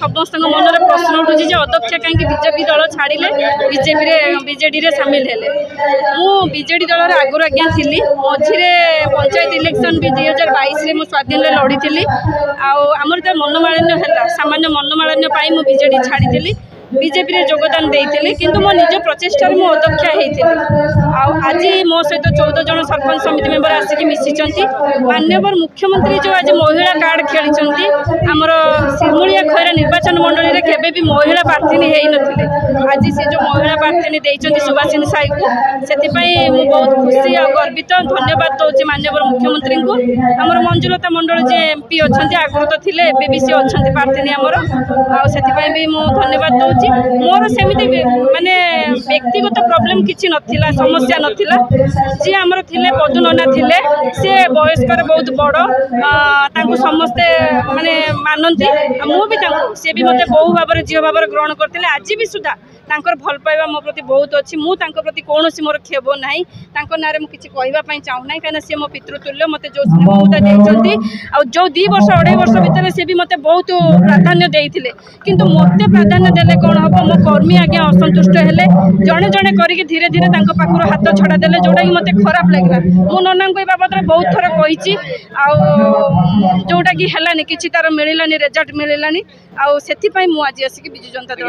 समस्त मन में प्रश्न उठुची अध्यक्ष कहीं बीजेपी दल छाड़े बीजेडी रे सामिल हेले मु बीजेडी दल आगुरी आज्ञा थी मझे पंचायत इलेक्शन 2022 स्वाधीन लड़ी आमर तो मनमालिन्य है सामान्य मनमालिन्य मुझे बीजेडी छाड़ी बीजेपी रे योगदान देती किंतु मो निज प्रचेषार मु अध्यक्ष होती आज मो सहित 14 जन सरपंच समिति मेंबर आसिक मिशिंट माननीय मुख्यमंत्री जो आज महिला कार्ड खेली आमर सिमुलिया खैरा निर्वाचन मंडली में केबे भी महिला प्रार्थी होते आज से जो महिला प्रार्थी देते सुभाषिनी साई को से बहुत खुशी और गर्वित धन्यवाद दूसरी माननीय मुख्यमंत्री को आमर मंजुलता मंडल जे एमपी अच्छा आगुरी तो थे एबी सी अच्छा प्रार्थी आमर से धन्यवाद दूसरी मोर सेमती माने व्यक्तिगत प्रॉब्लम किसी नथिला समस्या नथिला जी आमर थिले पदु नना थिले से वयस्कर बहुत बड़ तांको समस्ते माने मानती मु भी तांको से भी मते बहु भाव झील भाव ग्रहण करते आज भी सुधा तांकर भल पाइबा मो प्रति बहुत अच्छी मु तांको प्रति कौनसी मोर खेब नहीं तांको नारे मु किछि कहवाई चाहू ना कहीं सी मो पितृतुल्य मते जो स्नेह ममता देइछंती आ जो 2 वर्ष 2.5 वर्ष भितर से भी मते बहुत प्राधान्य देइथिले किंतु मते प्राधान्य देले कौन हम मो कर्मी आज्ञा असंतुष्ट हेले जड़े जड़े करके धीरे धीरे तांको पाखुर हाथ छड़ा देले जोटा कि मते खराब लागला मु नना को बाबद बहुत थर कही जोटा कि हेलानी किछि तार मिलानी रिजल्ट मिलानी आउ मु आज आसिक बिजु जनता दल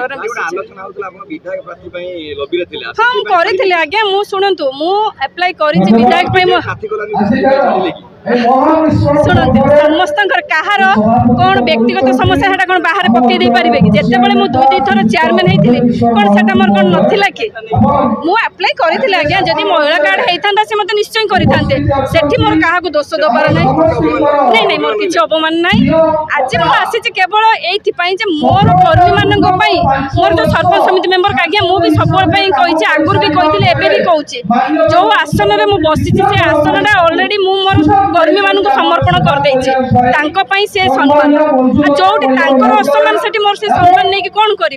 हाँ करी आज्ञा मु शुणु मु अप्लाई करी विधायक शुणु समस्त कहार कौन व्यक्तिगत समस्या है कौन बाहर पकई दे पारे कि जिते बड़े मुझे 2 थर चेयरमैन होती कौन से मोर कौन नाला कि मुझे अप्लाई करी आज्ञा जदि महिला कार्ड होता से मत निश्चय करें मोर क्या दोष दबार नहीं नहीं मोर किसी अपमान ना आज मुझे केवल ये मोर कर्मी मान मोर जो सरपंच समिति मेंबर आज्ञा मुझे सब कही आगुरी भी कही एवं भी कहूँ जो आसन में मुझे बसी से आसन अलरेडी मोर कर्मी मान समर्पण करदे से सम्मान जो असमान से मोर से सम्मान नहीं कौन करी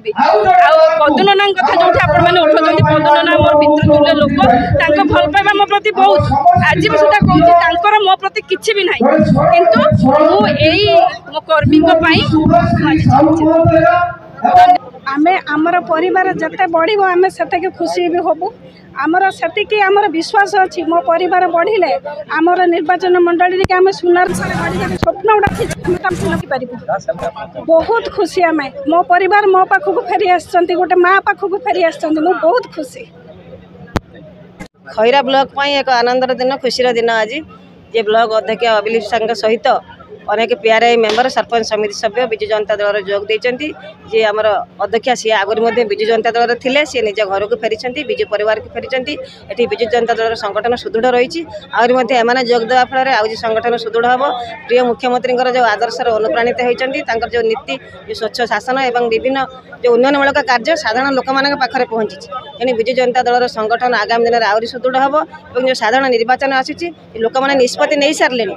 पदुनना कथा जो आपने उठाते पदुनना मोर पितृतुल्य लोक भल पाइबा मो प्रति बहुत आज भी सुधा कहूँ मो प्रति किसी भी ना किंतु मो कर्मी आमे आमर परिवार जते बढ़ी आमे सेते खुशी भी होबू आमर सेतिकी आमर विश्वास अच्छी मो परिवार बढ़िले आमर निर्वाचन मंडली के आमे सुनार स्वप्न बहुत खुशी आमे मो परिवार मो पाखक फेरी आछंती गोटे माँ पाखक फेरी आछंती मो बहुत खुशी खैरा ब्लॉक एक आनंदर दिन खुशीर दिन आज ये ब्लॉक अध्यक्ष अभिलीप सागर सहित अनेक पीआरआई मेंबर सरपंच समिति सभ्य विजु जनता दल जोग देती जी आमर अध्यक्ष सी आगुरी विजु जनता दल थे सी निज घर को फेरी विजु परिवार को फेरी ये विजु जनता दल संगठन सुदृढ़ रही आहरी जोग देवा फल आज संगठन सुदृढ़ हम प्रिय मुख्यमंत्री जो आदर्शर अनुप्राणित होती जो नीति जो स्वच्छ शासन और विभिन्न जो उन्नयनमूलक कार्य साधारण लोक मान पाखे पहुँची तेणु विजु जनता दल संगठन आगामी दिन में आहरी सुदृढ़ हम और जो साधारण निर्वाचन आसूँ लोक मैंने निष्पत्ति नहीं सारे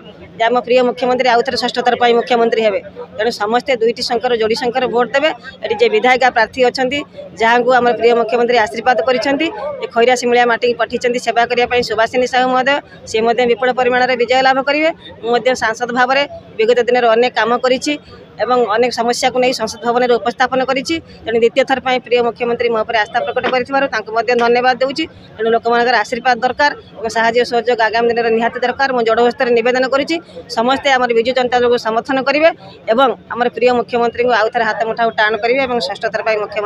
आम प्रिय मुख्यमंत्री आउ थे 6th थर मुख्यमंत्री हे तेणु समस्ते 2टी संख्यार जोड़ी संख्यार भोट देवे ये विधायिका प्रार्थी अच्छा जहाँ को आम प्रिय मुख्यमंत्री आशीर्वाद कर खैरा सिमुलिया माटी पठिंट सेवा करने सुभाषिनी साहू महोदय सी विपुल परिमाण में विजय लाभ करेंगे मुझे सांसद भाव में विगत दिन में अनेक काम करी अनेक समस्या को नहीं संसद भवन में उपस्थापन करी तेणु द्वितीय थर प्रिय मुख्यमंत्री मो पर आस्था प्रकट कर धन्यवाद दूसरी तेणु लोक मान आशीर्वाद दरकार और साहाय्य सहयोग आगामी दिन में निहाती दरकार मुझे जड़ हस्तर नवेदन करी समस्ते आम विजु जनता दल को समर्थन करेंगे और आम प्रिय मुख्यमंत्री को आउ थे हाथ मुठा टाण करेंगे और 6th थर मुख्यमंत्री